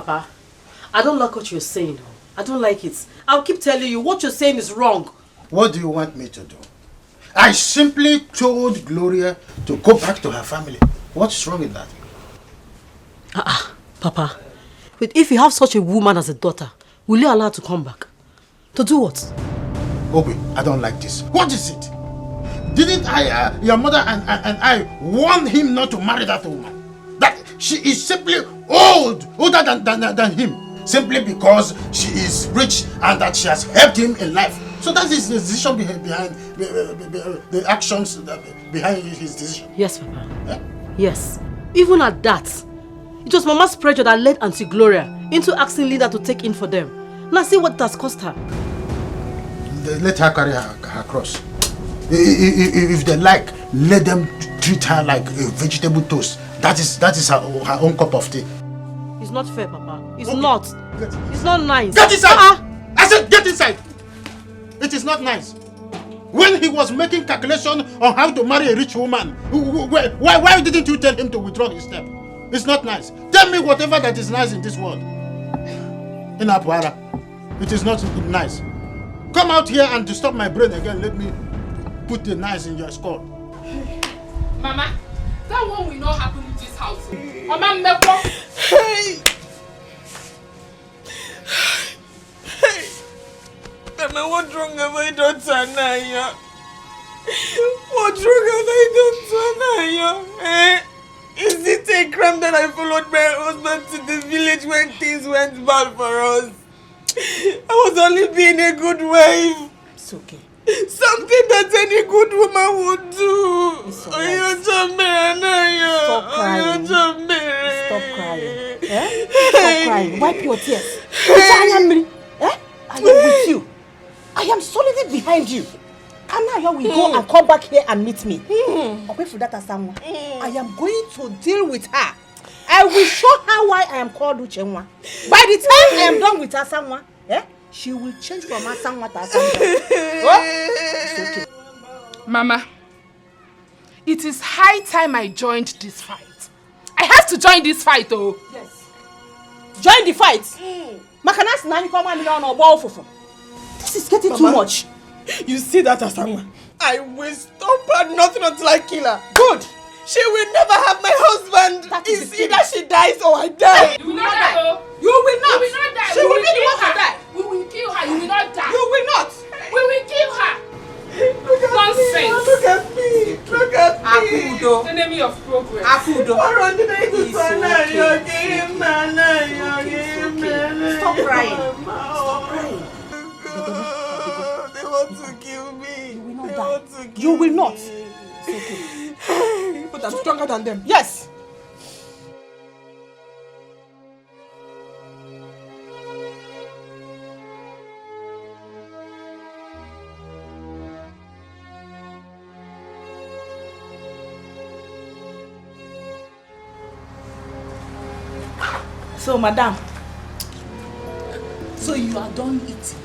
Papa, I don't like what you're saying. I don't like it. I'll keep telling you, what you're saying is wrong. What do you want me to do? I simply told Gloria to go back to her family. What's wrong with that? Papa, but if you have such a woman as a daughter, will you allow her to come back? To do what? Obi, I don't like this. What is it? Didn't your mother and I warn him not to marry that woman? That she is simply older than him, simply because she is rich and that she has helped him in life. So that is the decision behind the actions behind his decision. Yes, Papa. Eh? Yes. Even at that, it was Mama's pressure that led Auntie Gloria into asking Linda to take in for them. Now see what it has cost her. Let her carry her cross. If they like, let them treat her like a vegetable toast. That is her own cup of tea. It's not fair, Papa. It's not. It's not nice. Get inside! I said get inside! It is not nice. When he was making calculation on how to marry a rich woman, why didn't you tell him to withdraw his step? It's not nice. Tell me whatever that is nice in this world. In Apuara, it is not nice. Come out here and disturb my brain again. Let me put the nice in your skull. Mama, that one will not happen in this house. Mama, Meko. Hey! Mama, what's wrong with my daughter, Naya? What's wrong with my daughter, Naya? Is it a crime that I followed my husband to the village when things went bad for us? I was only being a good wife. It's okay. Something that any good woman would do. It's alright. Stop crying. Stop crying. Eh? Stop crying. Wipe your tears. I am with you. I am solidly behind you. Come now, here we go and come back here and meet me. Away from that Asanwa. I am going to deal with her. I will show her why I am called Uchenwa. By the time I am done with Asanwa, she will change from Asanwa to Asanwa. It's okay. Mama, it is high time I joined this fight. I have to join this fight, oh. Yes. Join the fight. Makanas nani come and on ball for. This is getting too much. You see that, Asanwa? I will stop her nothing until I kill her. Good. She will never have my husband. It's either she dies or I die. You will not die, oh. You will not. You will not die. She will be the one to die. We will kill her. You will not die. You will not. We will kill her. Look at Nonsense. me. Look at me. Look at me. Akudo. Enemy of progress. Akudo. Stop crying. Stop crying. They want to kill me. You will not die. You will not. It's okay. But I'm stronger than them. Yes. So, madam, so you are done eating.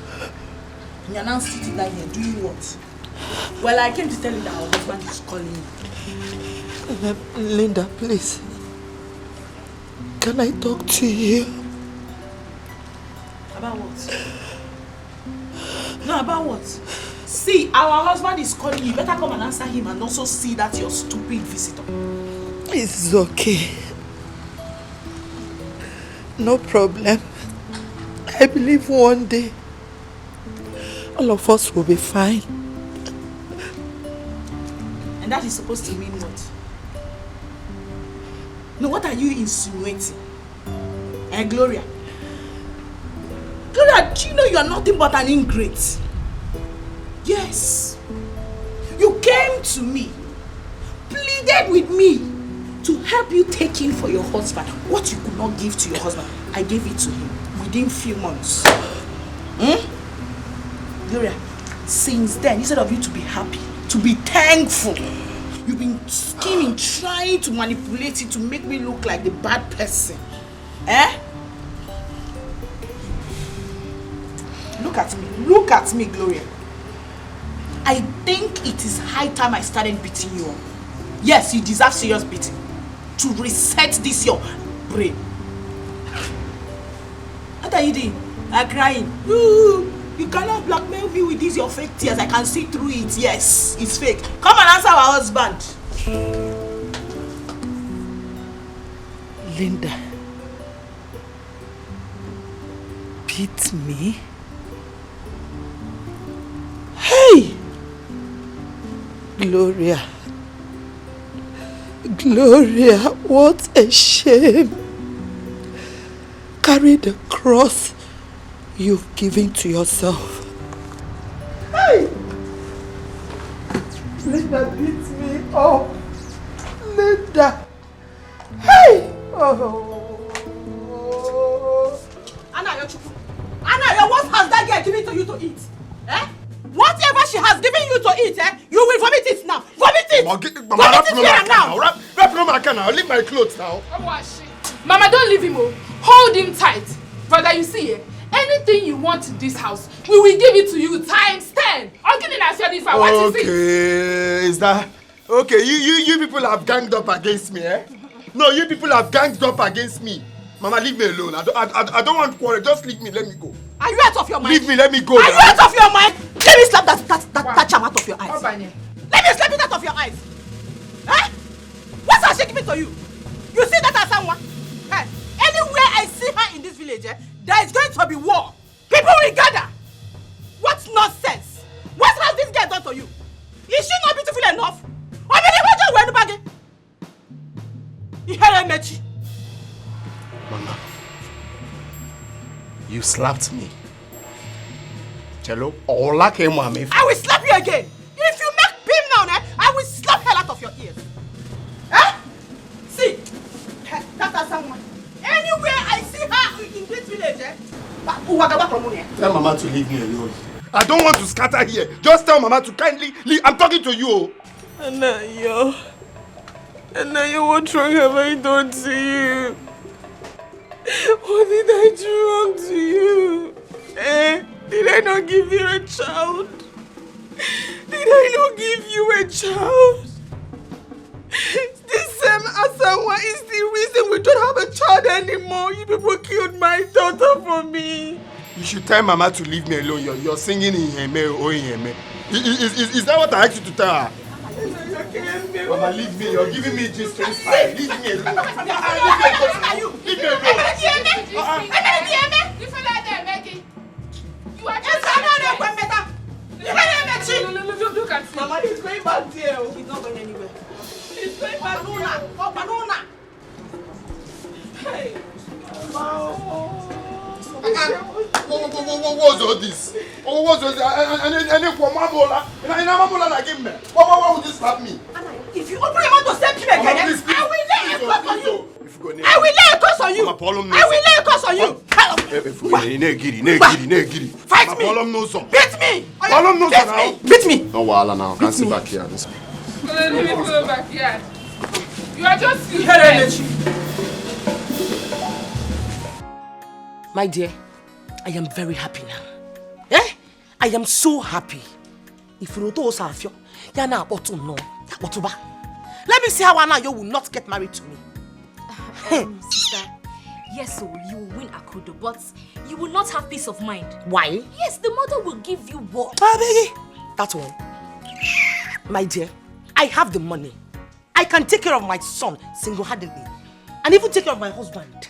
You are now sitting down here doing what? Well, I came to tell you that our husband is calling you. Linda, please. Can I talk to you? About what? No, about what? See, our husband is calling you. You better come and answer him and also see that your stupid visitor. It's okay. No problem. I believe one day all of us will be fine. And that is supposed to mean what? No, what are you insinuating? Gloria? Gloria, do you know you are nothing but an ingrate? Yes. You came to me, pleaded with me to help you take in for your husband what you could not give to your husband. I gave it to him within few months. Gloria, since then, instead of you to be happy, to be thankful, you've been scheming, trying to manipulate it to make me look like the bad person. Look at me, Gloria. I think it is high time I started beating you up. Yes, you deserve serious beating to reset this your brain. What are you doing? I'm crying. You cannot blackmail me with these your fake tears. I can see through it. Yes, it's fake. Come and answer our husband. Linda beat me? Hey! Gloria, what a shame. Carry the cross you've given to yourself. Hey! Linda beat me up. Linda. Hey! Oh. Anna, what has that girl given to you to eat? Eh? Whatever she has given you to eat, you will vomit it now. Vomit it! Vomit it here now! Wrap no my can now. Leave my clothes now. Mama, don't leave him. Hold him tight. Brother, you see, anything you want in this house, we will give it to you times 10. Okay, is that... Okay, you people have ganged up against me, eh? No, you people have ganged up against me. Mama, leave me alone. I don't want quarrel. Just leave me. Let me go. Are you out of your mind? Leave me. Let me go. Are you out of your mind? Let me slap that charm out of your eyes. Let me slap it out of your eyes. Eh? What's her shaking to you? You see that as someone? Eh? Anywhere I see her in this village, there is going to be war. People will gather. What nonsense? What has this girl done to you? Is she not beautiful enough? Mama, you slapped me. Cello, all I came on me. I will slap you again. If you make beam now, I will slap hell out of your ears. Eh? See, that's someone. Anywhere I see her in this village, tell Mama to leave me alone. I don't want to scatter here. Just tell Mama to kindly leave. I'm talking to you. Anna, what wrong have I done to you? What did I do wrong to you? Did I not give you a child? Did I not give you a child? This same Asawa is the reason we don't have a child anymore. You people killed my daughter for me. You should tell Mama to leave me alone. You're singing in Heme or in Heme. Is that what I asked you to tell her? Mama, leave me. You're giving me just strange style. Leave me alone. Leave me alone. You are just look at him. Mama, he's going back there. He's not going anywhere. He's going back there. Oh, banana. Hey. What was all this? What was all this? Why would you slap me? If you open your mouth to step him again, I will lay a curse on you. I will lay a curse on you. I will lay a curse on you. Fight me. Beat me. Beat me. No, Wala now. Can't sit back here. Let me go back here. You are just My dear, I am very happy now. Eh? I am so happy. If you don't know, you're not about to know. Let me see how Anna will not get married to me. Sister, yes, so you will win Akodo, but you will not have peace of mind. Why? Yes, the mother will give you what? That one. My dear, I have the money. I can take care of my son single-handedly. And even take care of my husband.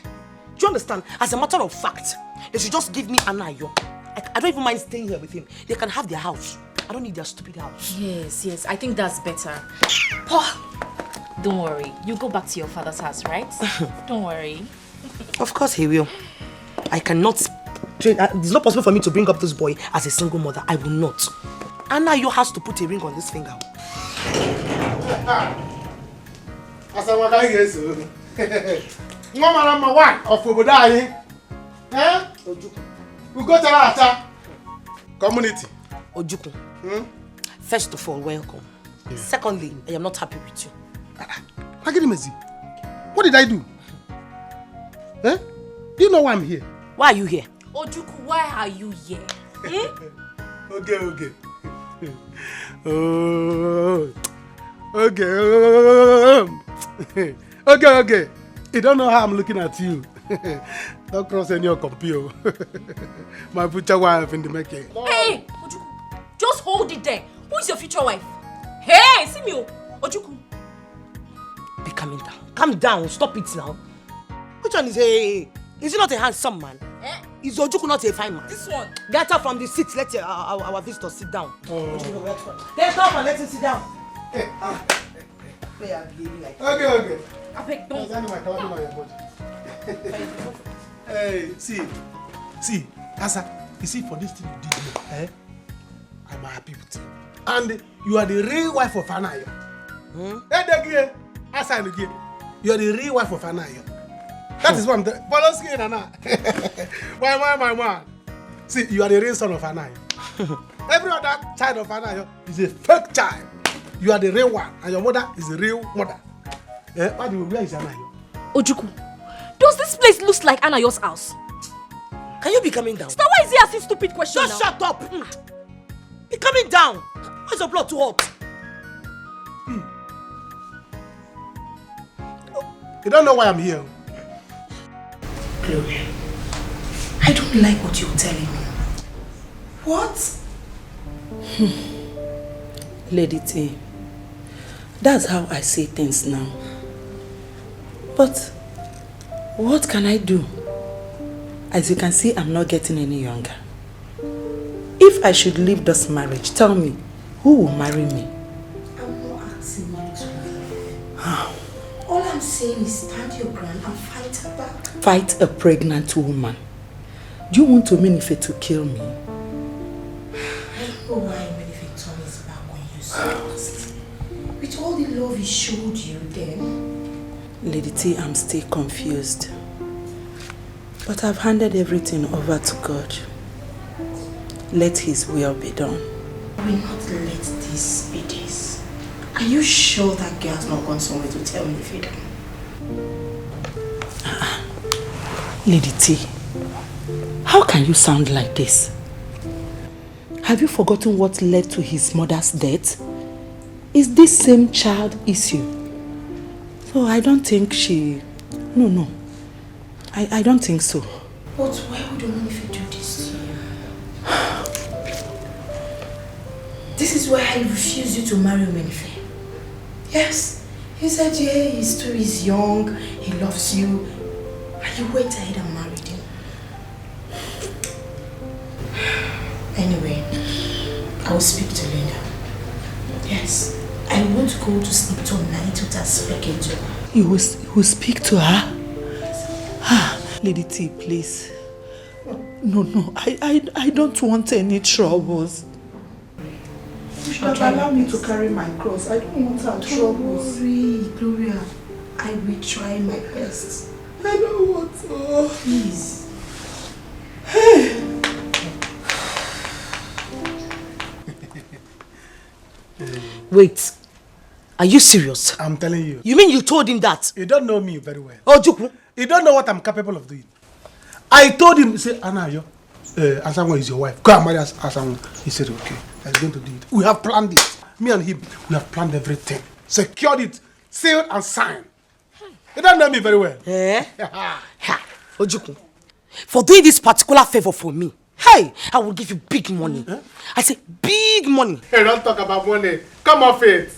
Do you understand? As a matter of fact, they should just give me Anayo. I don't even mind staying here with him. They can have their house. I don't need their stupid house. Yes, I think that's better. Don't worry. You go back to your father's house, right? Don't worry. Of course he will. I cannot... It's not possible for me to bring up this boy as a single mother. I will not. Anayo has to put a ring on this finger. No man, one of Obodai. Eh? We go to our community. Ojuku. First of all, welcome. Yeah. Secondly, I am not happy with you. What did I do? Eh? Do you know why I'm here? Why are you here? Ojuku, why are you here? Okay. Okay. You don't know how I'm looking at you. Don't cross any compio. My future wife in the making. Hey, Ojuku, just hold it there. Who is your future wife? Hey, see me, Ojuku. Be calming down. Calm down. Stop it now. Which one is a... Is he not a handsome man? Is Ojuku not a fine man? This one. Get up from the seat. Let our visitor sit down. Get up and let him sit down. Okay. I beg, don't. Hey, see, Asa, you see, for this thing you did here, I'm happy with you. And you are the real wife of Anayo. Hey, Asa, you are the real wife of Anayo. That is what I'm telling you. Why, man? See, you are the real son of Anayo. Every other child of Anayo is a fake child. You are the real one, and your mother is the real mother. Where is Anayo? Ojuku, does this place look like Anayo's house? Can you be coming down? Sister, why is he asking stupid questions Just now? shut up. Be coming down. Why is your blood too hot? You don't know why I'm here. Gloria, I don't like what you're telling me. What? Lady T, that's how I say things now. But what can I do? As you can see, I'm not getting any younger. If I should leave this marriage, tell me, who will marry me? I'm not asking you to leave. All I'm saying is stand your ground and fight her back. Fight a pregnant woman. Do you want to Omenife to kill me? I don't know why Omenife turned his back on you so fast. With all the love he showed you then. Lady T, I'm still confused. But I've handed everything over to God. Let His will be done. I will not let this be this. Are you sure that girl has not gone somewhere to tell me if you don't? Lady T, how can you sound like this? Have you forgotten what led to his mother's death? Is this same child issue? So I don't think she... No. I don't think so. But why would Omenife do this to you? This is why I refuse you to marry Omenife. Yes, you said he's too young, he loves you, and you went ahead and married him. Anyway, I will speak to Linda. Yes, I won't go to sleep tonight without speaking to her. You will speak to her? Lady T, please. No, I don't want any troubles. You should allow me to carry my cross. I don't want her troubles. Gloria, I will try my best. I don't want to. Please. Wait, are you serious? I'm telling you. You mean you told him that? You don't know me very well. Ojuku? You don't know what I'm capable of doing. I told him, say, Anayo, Asanwa is your wife. Go and marry Asanwa. He said, okay, I'm going to do it. We have planned it. Me and him, we have planned everything. Secured it, sealed and signed. You don't know me very well. Ojuku, for doing this particular favor for me, hey, I will give you big money. I say big money. Hey, don't talk about money. Come off it.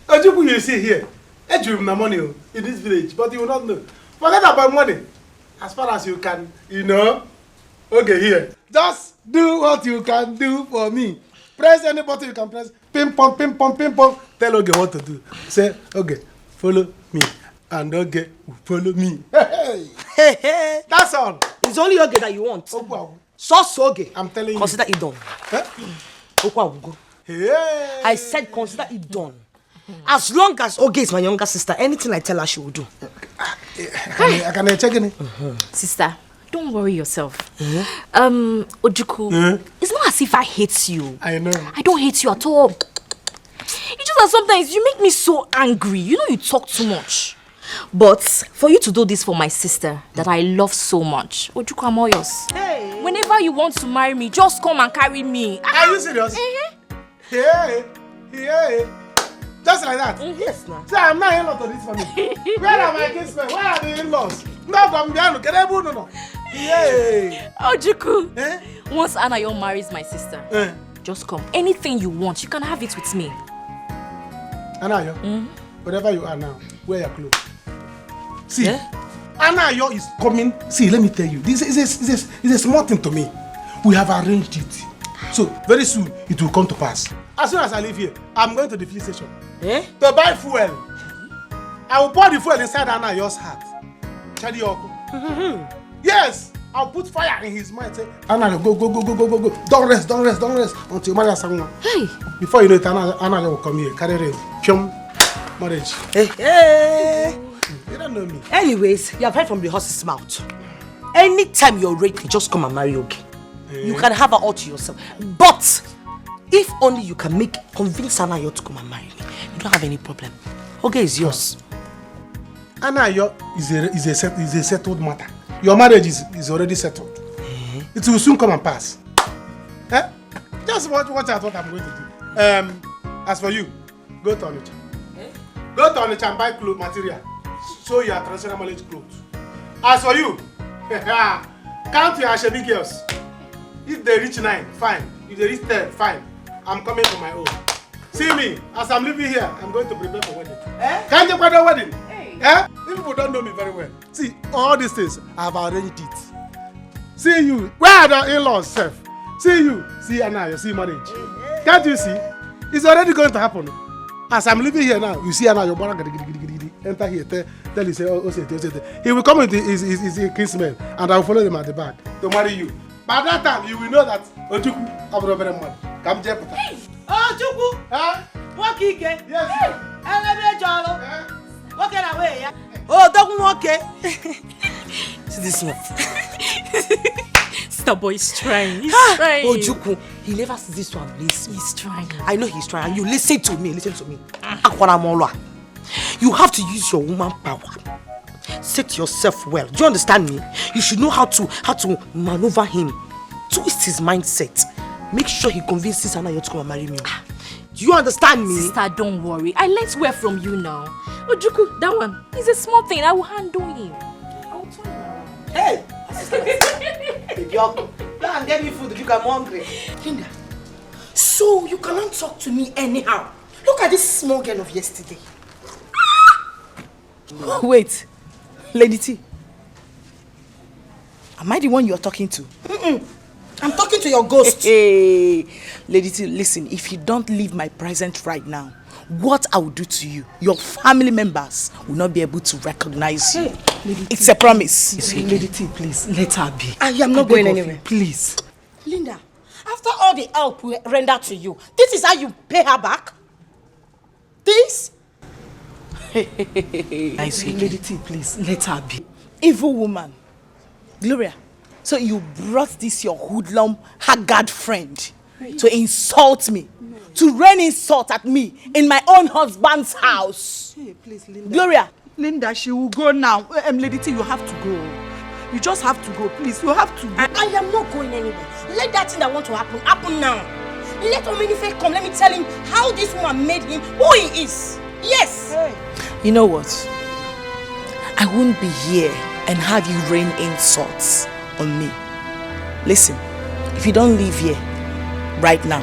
Ojuku, you see here, I drew my money in this village, but you will not know. Forget about money. As far as you can, okay, here. Just do what you can do for me. Press any button you can press. Ping pong, ping pong, ping pong. Tell Oge what to do. Say, okay, follow me. And Oge will follow me. Hey. That's all. It's only Oge that you want. So Oge. I'm telling you. Consider it done. Hey. I said consider it done. As long as Oge is my younger sister, anything I tell her she will do. I can check in it. Sister, don't worry yourself. Ojuku, it's not as if I hate you. I know. I don't hate you at all. It's just that sometimes you make me so angry. You know you talk too much. But for you to do this for my sister that I love so much, Ojuku, I'm all yours. Hey. Whenever you want to marry me, just come and carry me. Are you serious? Yeah. Just like that? Yes, now. See, I'm not in-law to this family. Where are my kinsmen? Where are the in-laws? No. Yeah. Ojukwu. Eh? Once Anayo marries my sister, just come. Anything you want, you can have it with me. Anayo, wherever you are now, wear your clothes. See, Anayo is coming. See, let me tell you, this is a small thing to me. We have arranged it. So, very soon, it will come to pass. As soon as I leave here, I'm going to the police station to buy fuel. I will pour the fuel inside Anayo's heart. Yes, I'll put fire in his mind. Say, Anayo, go. Don't rest until you marry someone. Hey. Before you know it, Anayo will come here, carry rain. Marriage. Hey. You don't know me. Anyways, you have heard from the horse's mouth. Anytime you're ready, just come and marry Oge. You can have her all to yourself. But if only you can convince Anayo to come and marry me, you don't have any problem. Oge is yours. Anayo is a settled matter. Your marriage is already settled. It will soon come and pass. Just watch out what I'm going to do. As for you, go to Onitsha. Go to Onitsha and buy clothes material. Show your traditional marriage clothes. As for you, count your Ashebi girls. If they reach 9, fine. If they reach 10, fine. I'm coming for my own. See me, as I'm living here, I'm going to prepare for wedding. Can't you go to wedding? If people don't know me very well. See, all these things, I've arranged it. See you, where are the in-laws, Seth? See you, see Anayo, see marriage. Can't you see? It's already going to happen. As I'm living here now, you see Anayo, enter here, tell you, say, he will come with his kinsmen, and I will follow them at the back to marry you. By that time, you will know that Ojukwu, I'm not very much. Come, Jeputa. Ojukwu! Walk again. Yes. Walk away, yeah? Oh, don't walk it. See this one. Star boy is trying. He's trying. Ojukwu, he never sees this one. He's trying. I know he's trying. You listen to me. Akwanamolwa. You have to use your woman power. Set yourself well. Do you understand me? You should know how to maneuver him. Twist his mindset. Make sure he convinces Anayo to come and marry me. Do you understand me? Sister, don't worry. I learned well from you now. Ojukwu, that one is a small thing. I will handle him. I will turn him around. Hey! Go and get me food if I'm hungry. Linda, so you cannot talk to me anyhow. Look at this small girl of yesterday. Wait, Lady T. Am I the one you're talking to? I'm talking to your ghost. Hey, Lady T, listen, if you don't leave my presence right now, what I will do to you, your family members will not be able to recognize you. It's a promise. Lady T, please, let her be. I am not going anywhere. Please. Linda, after all the help we rendered to you, this is how you pay her back? This? Lady T, please, let her be. Evil woman. Gloria, so you brought this your hoodlum, haggard friend to insult me, to rain insult at me in my own husband's house. Hey, please, Linda. Gloria. Linda, she will go now. Lady T, you have to go. You just have to go, please. You have to go. I am not going anywhere. Let that thing that want to happen now. Let Omenife come. Let me tell him how this woman made him who he is. Yes. Hey. You know what? I won't be here and have you rain insults on me. Listen, if you don't leave here right now,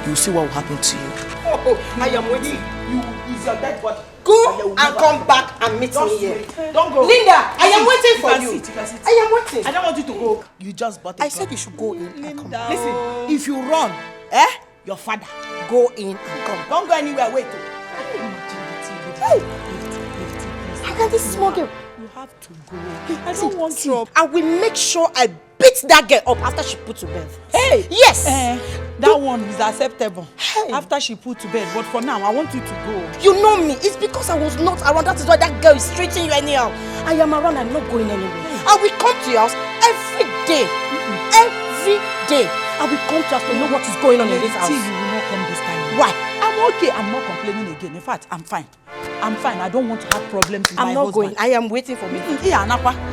you'll see what will happen to you. Oh, I am waiting. You is your dead body. Go and come back and meet me here. Don't go. Linda, I am waiting for you. I am waiting. I don't want you to go. You just bought it. I said you should go in and come back. Listen, if you run, your father, go in and come. Don't go anywhere. Wait. How can this small girl? You have to go. I don't want trouble. I will make sure I beat that girl up after she put to bed. Hey! Yes! That one is acceptable. Hey. After she put to bed. But for now, I want you to go. You know me. It's because I was not around. That is why that girl is treating you anyhow. I am around. I'm not going anywhere. I will come to your house every day. Every day. I will come to us to know what is going on in this house. You will not come this time. Why? I'm okay. I'm not complaining again. In fact, I'm fine. I'm fine. I don't want to have problems with my husband. I'm not going. I am waiting for me.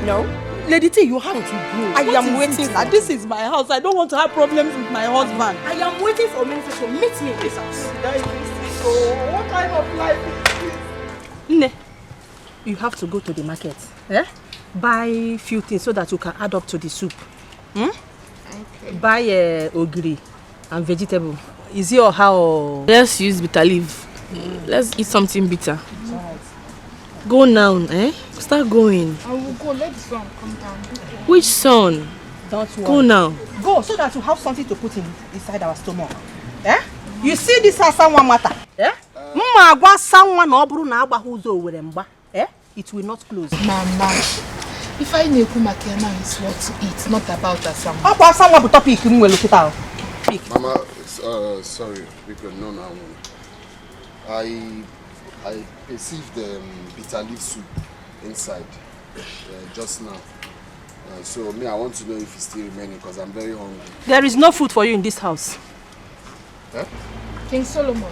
No. Lady T, you have to go. I am waiting for this is my house. I don't want to have problems with my husband. I am waiting for me to meet me in this house. Oh, what kind of life is this? Nne, you have to go to the market Buy few things so that you can add up to the soup. Okay. Buy ogiri and vegetable. Is it or how? Let's use bitter leaf. Let's eat something bitter. Go now, Start going. I will go. Let the sun come down. Which son? Don't worry. Go now. Go so that you have something to put inside our stomach. You see this as someone matter? It will not close. Mama, if I know Makema is what to eat, not about a someone. Mama, sorry, because no. I perceived the bitter leaf soup inside just now. So I want to know if it's still remaining because I'm very hungry. There is no food for you in this house. King Solomon,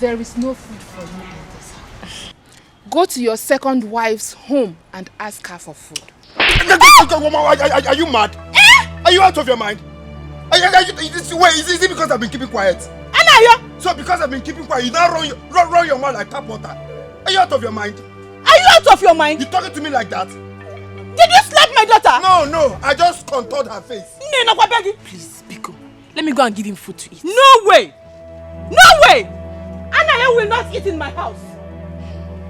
there is no food for you in this house. Go to your second wife's home and ask her for food. Are you mad? Are you out of your mind? Is it because I've been keeping quiet? So because I've been keeping quiet, you now run your mouth like tap water. Are you out of your mind? Are you out of your mind? You talking to me like that? Did you slap my daughter? No. I just contoured her face. Please, Biko. Let me go and give him food to eat. No way! Anaya will not eat in my house.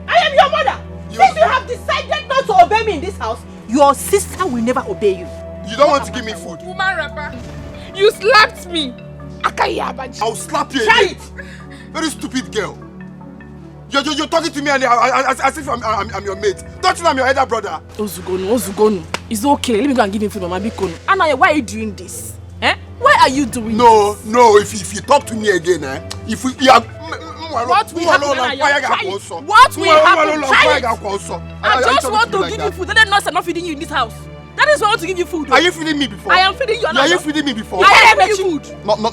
I am your mother. Since you have decided not to obey me in this house, your sister will never obey you. You don't want to give me food? Woman rapper, you slapped me. I'll slap you Try again. it. Very stupid girl. You're talking to me as if I'm your mate. Don't you know I'm your elder brother? Ozugonu. It's okay. Let me go and give him food, Mama Biko. Anaya, why are you doing this? Why are you doing this? No. If you talk to me again, if we are... What will happen? What will happen? I just want to give you food. Let us not feeding you in this house. That is why I want to give you food. Are you feeding me before? I am feeding you. Are you feeding me before? I am feeding you.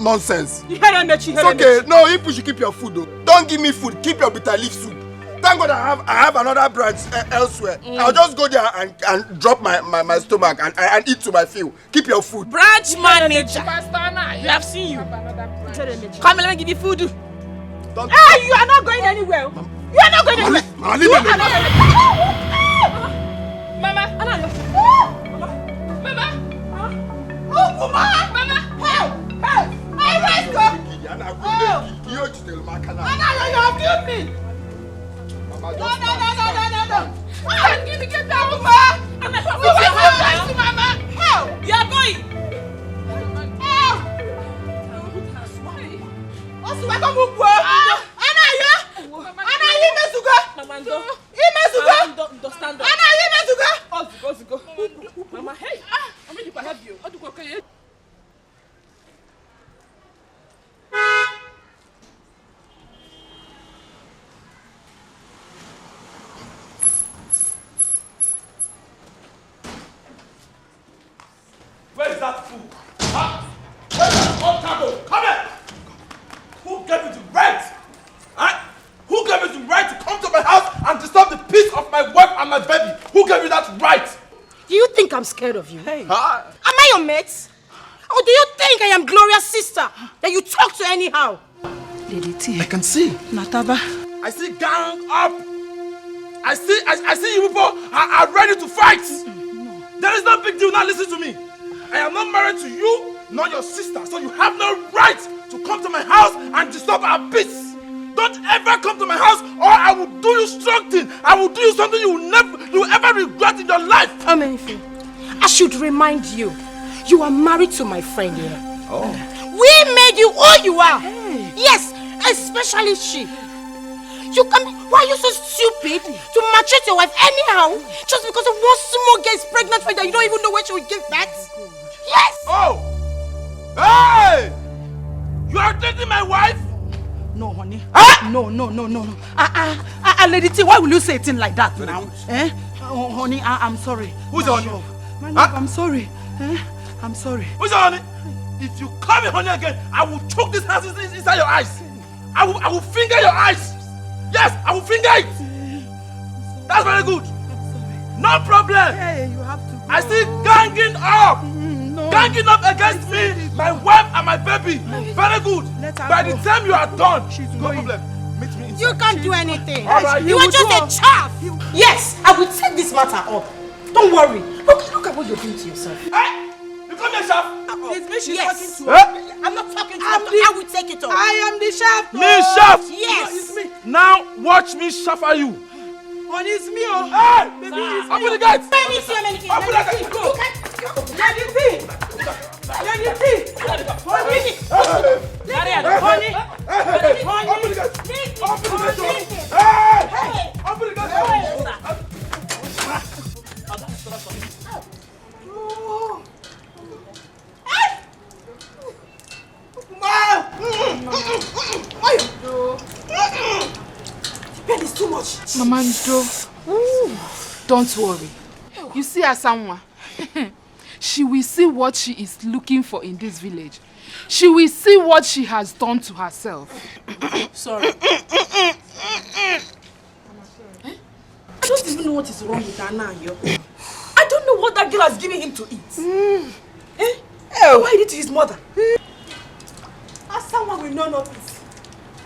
Nonsense. It's okay. No, you should keep your food though. Don't give me food. Keep your bitter leaf soup. Thank God I have another branch elsewhere. I'll just go there and drop my stomach and eat to my fill. Keep your food. Branch manager. You have seen you. Come, let me give you food. You are not going anywhere. You are not going anywhere. Mama. Help! I must go! You have killed me! No! Give me get down, Mama! Mama! Help! You are going! Help! Mama, hey! I'm ready to help you. Where is that fool? Huh? Where is that tonto? Come here! Who gave you the right? Huh? Who gave you the right to come to my house and disturb the peace of my wife and my baby? Who gave you that right? Do you think I'm scared of you? Hey. Am I your mate? Or do you think I am Gloria's sister that you talk to anyhow? Lady T. I can see. Nataba. I see gang up. I see you people are ready to fight. There is no big deal. Now listen to me. I am not married to you, nor your sister, so you have no right to come to my house and disturb our peace. Don't ever come to my house, or I will do you strong thing. I will do you something you will ever regret in your life. Amenfi, I should remind you, you are married to my friend here. Oh. We made you all you are. Hey. Yes, especially she. Why are you so stupid to maltreat your wife anyhow? Just because of one small girl is pregnant for you that you don't even know when she will give birth? Yes! Oh! Hey! You are dating my wife? No, honey. Huh? No. Lady T, why will you say a thing like that now? Oh, honey, I'm sorry. Who's the honey? I'm sorry. I'm sorry. Who's the honey? If you call me honey again, I will choke this house inside your eyes. I will finger your eyes. Yes, I will finger it. That's very good. I'm sorry. No problem. Hey, you have to go. I see ganging up. No. Ganging up against me, my wife and my baby. Very good. Let her By go. the time you are done, She's no going. problem. Meet me You can't do anything. Alright, you are just a chaff. Yes, I will take this matter up. Don't worry. Look at what you're doing to yourself. Hey! You come here, chef. It's me she's talking to. I'm not talking to you. I will take it up. I am the chef. Me, chef. Yes. It's me. Now watch me suffer you. On it's me, oh. Hey! Baby, it's Open me. the gate. Let me see how many things. Open the gate. Go. Let me see. Let me see. Honey. Honey. Open the gate. Open the gate. Hey! Open the gate. Pen is too much. Mama Ndo, don't worry. You see Asanwa? She will see what she is looking for in this village. She will see what she has done to herself. Sorry. I don't even know what is wrong with Anna. I don't know what that girl has given him to eat. Why did it to his mother? Asanwa will know notice.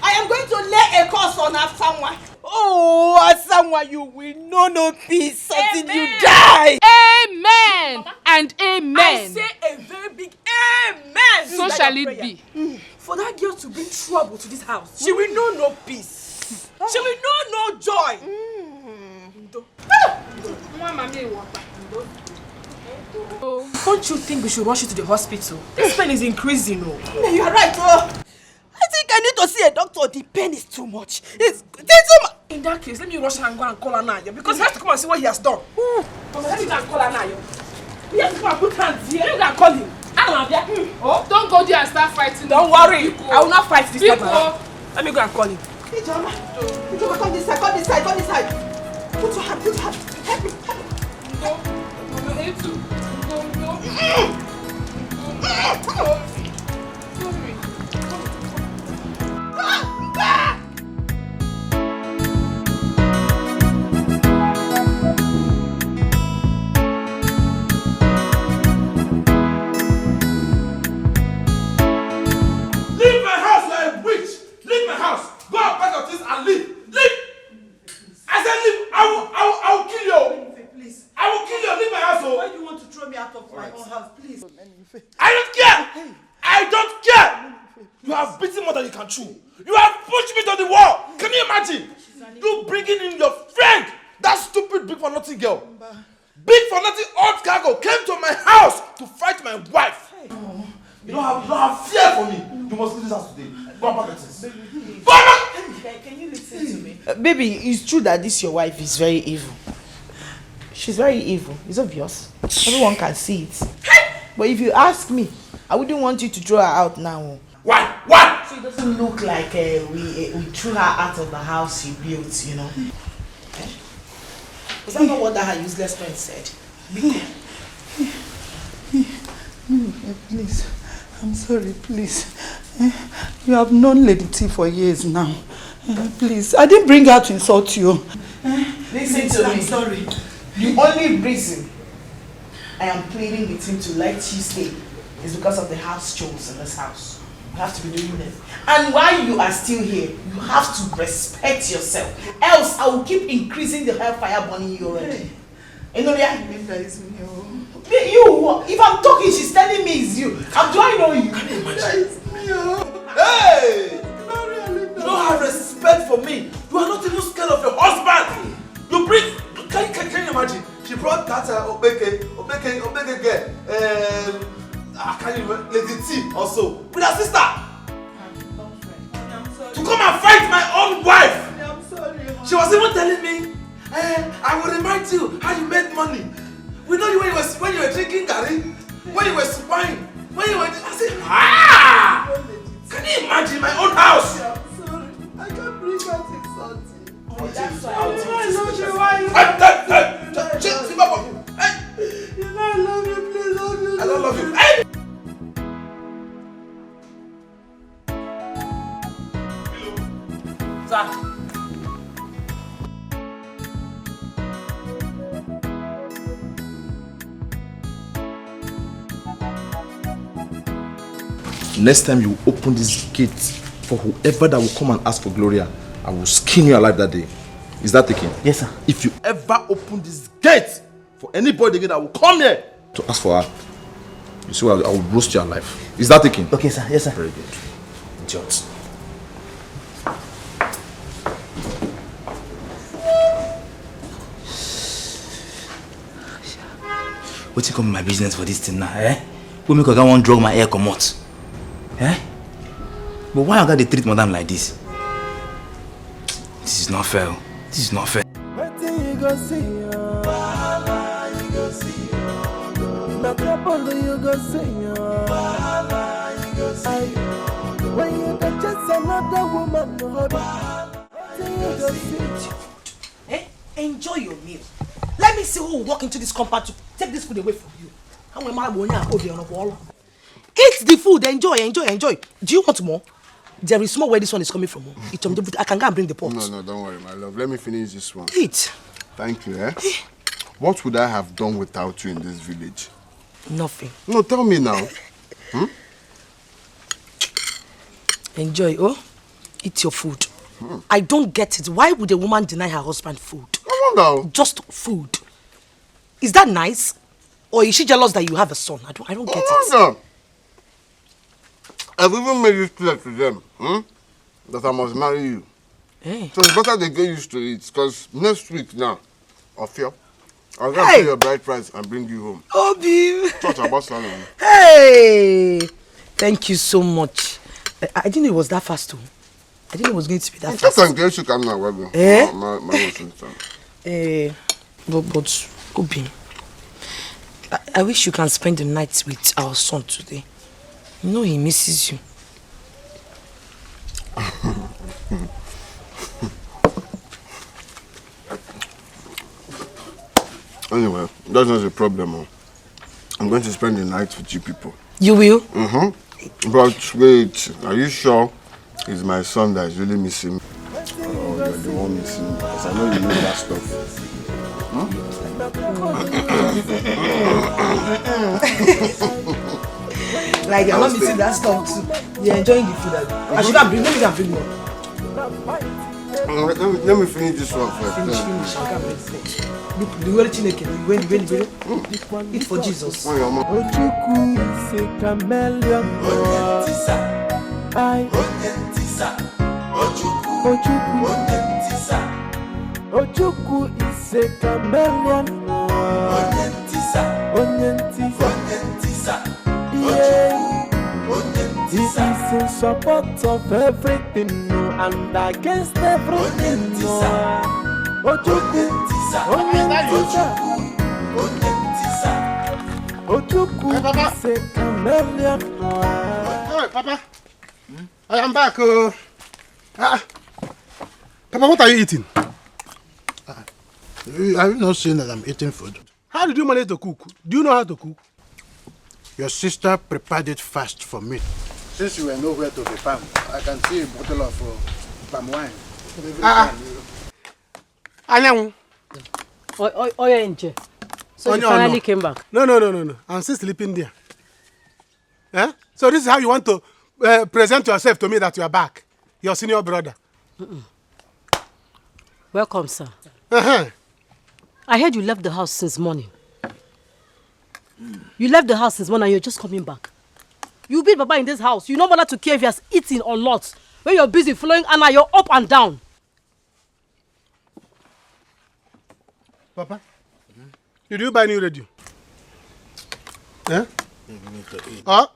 I am going to lay a curse on Asanwa. Oh, Asanwa, you will know no peace until you die. Amen and amen. I say a very big amen. So shall it be. For that girl to bring trouble to this house, she will know no peace. She will know no joy. Don't you think we should rush you to the hospital? This pain is increasing. You are right. I think I need to see a doctor. The pain is too much. In that case, let me rush her and go and call Anaya because he has to come and see what he has done. Let me go and call Anaya. We have to come and put hands here. Let me go and call him. Oh, don't go there and start fighting. Don't worry. I will not fight this time. Let me go and call him. Ijoma, come this side, come this side, come this side. Put your hand, help me, help me. Leave my house like a witch. Leave my house. Go and pack your things and leave. Leave. I said leave. I will kill you. Please. I will kill you. Leave my house. Why do you want to throw me out of my own house? Please. I don't care. I don't care. You have beaten more than you can chew. You have pushed me to the wall. Can you imagine? You bringing in your friend, that stupid big for nothing girl. Big for nothing old cargo came to my house to fight my wife. You don't have fear for me. You must leave this house today. Go and pack your things. Can you listen to me? Baby, it's true that this your wife is very evil. She's very evil. It's obvious. Everyone can see it. But if you ask me, I wouldn't want you to throw her out now. Why? Why? So it doesn't look like we threw her out of the house she built, you know. Was that not what that her useless friend said? Please, I'm sorry, please. You have known Lady T for years now. Please, I didn't bring her to insult you. Listen to me. I'm sorry. The only reason I am pleading with him to let you stay is because of the house chores in this house. You have to be doing them. And while you are still here, you have to respect yourself. Else, I will keep increasing the hellfire burning you already. You know that? That is me. You, if I'm talking, she's telling me it's you. How do I know you? Can you imagine? That is me. Hey! You don't have respect for me. You are not even scared of your husband. You bring. Can you imagine? She brought that Obeke girl. I can't even. Lady T also with her sister. To come and fight my own wife. I'm sorry. She was even telling me, I will remind you how you made money. We know you when you were drinking garri, when you were spying, when you were. I said, can you imagine my own house? I'm sorry. I can't bring her to insult you. Oh, that's why I love you. Why you? I You know I love you. Please love you. don't love you. Sir. Next time you open this gate for whoever that will come and ask for Gloria, I will skin you alive that day. Is that taken? Yes, sir. If you ever open this gate for anybody again that will come here to ask for her, you see, I will roast you alive. Is that taken? Okay, sir. Yes, sir. Very good. Idiot. What's it come in my business for this thing now, eh? Who make I want drug my air come out? Eh? But why I got to treat madam like this? This is not fair. This is not fair. Eh? Enjoy your meal. Let me see who will walk into this compound to take this food away from you. Eat the food, enjoy. Do you want more? There is more where this one is coming from. I can go and bring the pot. No, don't worry, my love. Let me finish this one. Eat. Thank you, eh? What would I have done without you in this village? Nothing. No, tell me now. Enjoy, eat your food. I don't get it. Why would a woman deny her husband food? Come on now. Just food. Is that nice? Or is she jealous that you have a son? I don't get it. No. I've even made it clear to them that I must marry you. Hey. So it's better they get used to it, because next week now, I'll pay your bride price and bring you home. Obi! Talk about salary. Hey! Thank you so much. I didn't know it was that fast too. I didn't know it was going to be that fast. But Obi, I wish you can spend the night with our son today. You know he misses you. Anyway, that's not the problem. I'm going to spend the night with you people. You will? But wait, are you sure it's my son that is really missing me? Oh, you're the one missing me, because I know you know that stuff. Like you're not missing that stuff too. You're enjoying the food. I should have bring more. Let me finish this one first. Finish. I can't bring food. Look, the way eat for Jesus. Ojuku is a chameleon. Ojuku is a chameleon. He is in support of everything and against everything. Ojuku is a chameleon. Hey, Papa. I am back. Papa, what are you eating? Have you not seen that I'm eating food? How did you manage to cook? Do you know how to cook? Your sister prepared it fast for me. Since you were nowhere to be found, I can see a bottle of palm wine. Anyang. So you finally came back? No. I'm still sleeping there. Eh? So this is how you want to present yourself to me that you are back. Your senior brother. Welcome, sir. I heard you left the house since morning. You left the house since morning and you're just coming back. You beat Baba in this house. You don't bother to care if he has eaten or not. When you're busy following Anna, you're up and down. Papa, did you buy new radio? Eh?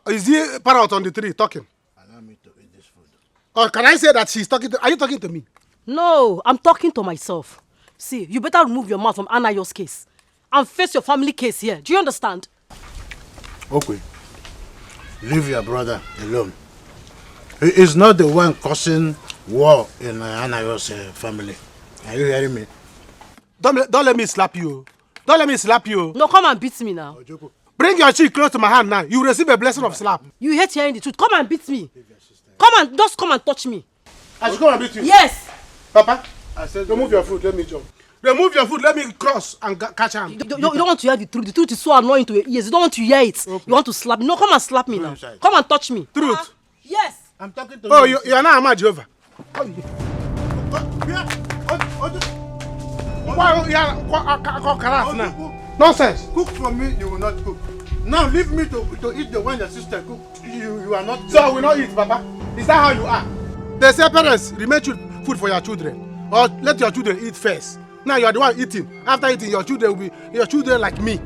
Is he parrot on the tree talking? Allow me to eat this food. Or can I say that she's talking to... Are you talking to me? No, I'm talking to myself. See, you better remove your mouth from Anayo's case and face your family case here. Do you understand? Okay. Leave your brother alone. He is not the one causing war in Anayo's family. Are you hearing me? Don't let me slap you. Don't let me slap you. No, come and beat me now. Bring your cheek close to my hand now. You will receive a blessing of slap. You hate hearing the truth. Come and beat me. Come and touch me. I should come and beat you? Yes. Papa, I said remove your foot, let me jump. Remove your foot, let me cross and catch him. You don't want to hear the truth. The truth is so annoying to your ears. You don't want to hear it. Okay. You want to slap me. No, come and slap me now. Inside. Come and touch me. Truth? Yes. I'm talking to you. Oh, you are not Ahmad Jehovah. Nonsense. Cook for me, you will not cook. Now leave me to eat the one your sister cook. You are not. So I will not eat, Papa. Is that how you are? They say parents remain food for your children, or let your children eat first. Now you are the one eating. After eating, your children will be your children like me.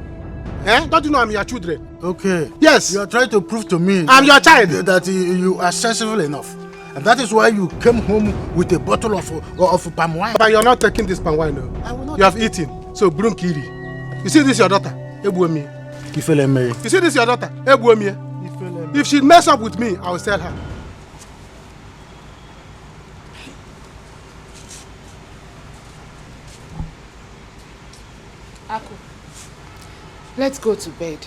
Eh? Don't you know I'm your children? Okay. Yes. You are trying to prove to me I'm your child. That you are sensible enough. And that is why you came home with a bottle of palm wine. But you're not taking this palm wine, no. I will not. You have eaten. So bring Kiri. You see this your daughter? Ebuomi. You see this your daughter? Ebuomi. If she mess up with me, I will sell her. Aku, let's go to bed.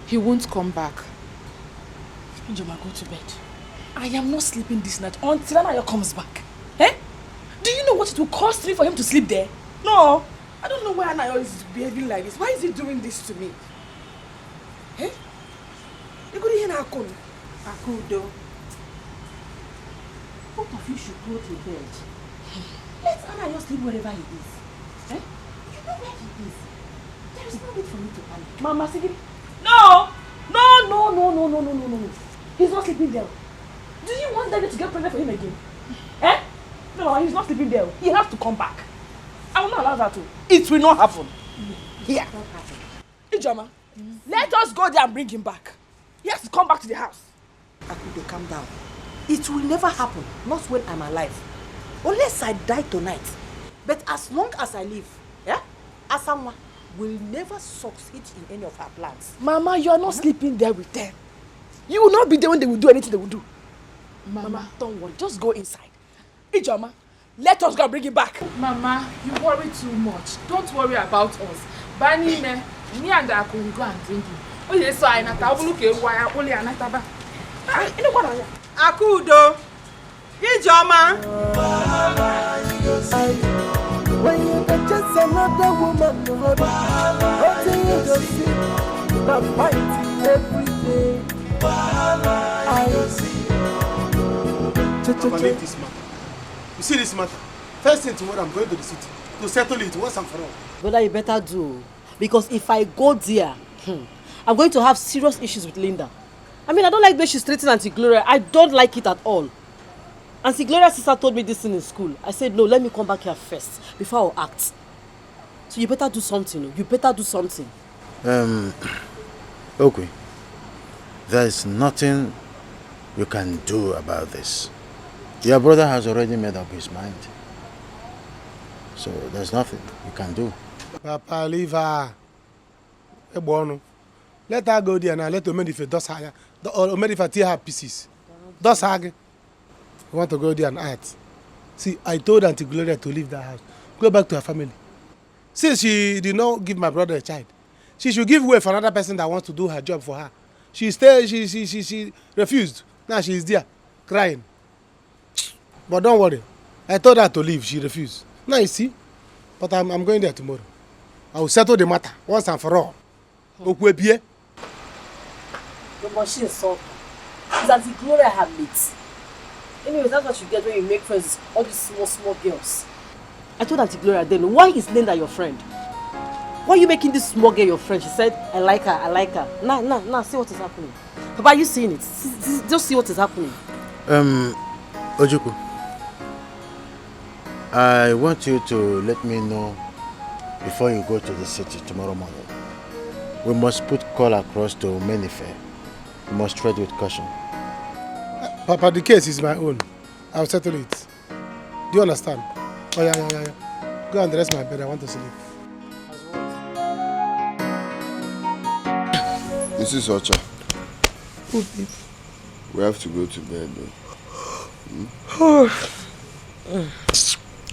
He won't come back. Njoma, go to bed. I am not sleeping this night until Anayo comes back. Eh? Do you know what it will cost me for him to sleep there? No. I don't know why Anayo is behaving like this. Why is he doing this to me? Eh? You could hear Akun. Akudo. Both of you should go to bed. Let Anayo sleep wherever he is. Eh? You know where he is. There is no need for me to panic. Mama, Sigiri. No! No. He's not sleeping there. Do you want David to get pregnant for him again? Eh? No, he's not sleeping there. He has to come back. I will not allow that to. It will not happen. Here. Ijoma, let us go there and bring him back. He has to come back to the house. Akudo, calm down. It will never happen. Not when I'm alive. Unless I die tonight. But as long as I live, Asanwa will never succeed in any of our plans. Mama, you are not sleeping there with them. You will not be there when they will do anything they will do. Mama, don't worry. Just go inside. Ijoma, let us go and bring him back. Mama, you worry too much. Don't worry about us. Bani me and Aku will go and drink him. Oh yes, so I nata look why only anataba. Akudo. Ijoma. When you get just another woman, what do you just see? The fighting every day. I see. Leave this matter. You see this matter? First thing tomorrow, I'm going to the city to settle it once and for all. Brother, you better do. Because if I go there, I'm going to have serious issues with Linda. I mean, I don't like the way she's treating Auntie Gloria. I don't like it at all. Auntie Gloria's sister told me this thing in school. I said, no, let me come back here first before I act. So you better do something. You better do something. Okay. There is nothing you can do about this. Your brother has already made up his mind. So there's nothing you can do. Papa, leave her. Let her go there now. Let Omedife dust her. Omedife tear her pieces. Dust her. You want to go there and act. See, I told Auntie Gloria to leave that house. Go back to her family. Since she did not give my brother a child, she should give way for another person that wants to do her job for her. She refused. Now she is there, crying. But don't worry. I told her to leave. She refused. Now you see. But I'm going there tomorrow. I will settle the matter once and for all. Your machine is so. It's Auntie Gloria her mates. Anyways, that's what you get when you make friends with all these small girls. I told Auntie Gloria then, why is Linda your friend? Why are you making this small girl your friend? She said, I like her. Now, see what is happening. Papa, are you seeing it? Just see what is happening. Ojuku, I want you to let me know before you go to the city tomorrow morning. We must put call across to Menife. We must tread with caution. Papa, the case is my own. I'll settle it. Do you understand? Oh, yeah. Go and rest my bed. I want to sleep. This is Ocha. We have to go to bed though.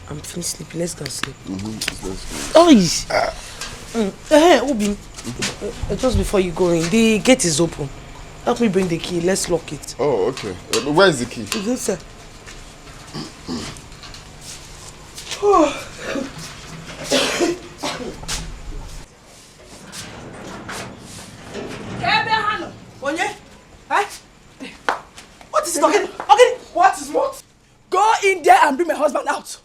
I'm feeling sleepy. Let's go sleep. Let's go. Obi, just before you go in, the gate is open. Help me bring the key. Let's lock it. Oh, okay. Where is the key? It's inside. What is it? Okay. What is what? Go in there and bring my husband out.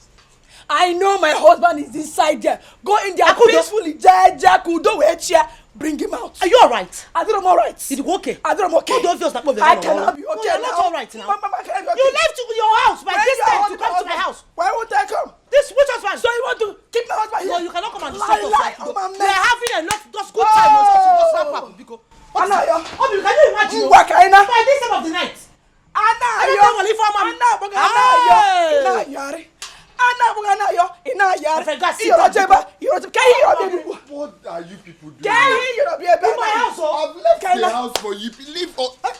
my dear. Go in there peacefully. Kudo here. Bring him out. Are you alright? I think I'm alright. Did you okay? I think I'm okay. I cannot be okay. No, you're not alright now. Mama, can I be okay? You left your house by this time to come to my house. Why won't I come? This which husband? So you want to keep my husband here? No, you cannot come and disturb us. Oh, my we are having a lot of good time. What's happening? Can you imagine? By this time of the night. What are you people doing? In my house. I've left the house for you. Leave or that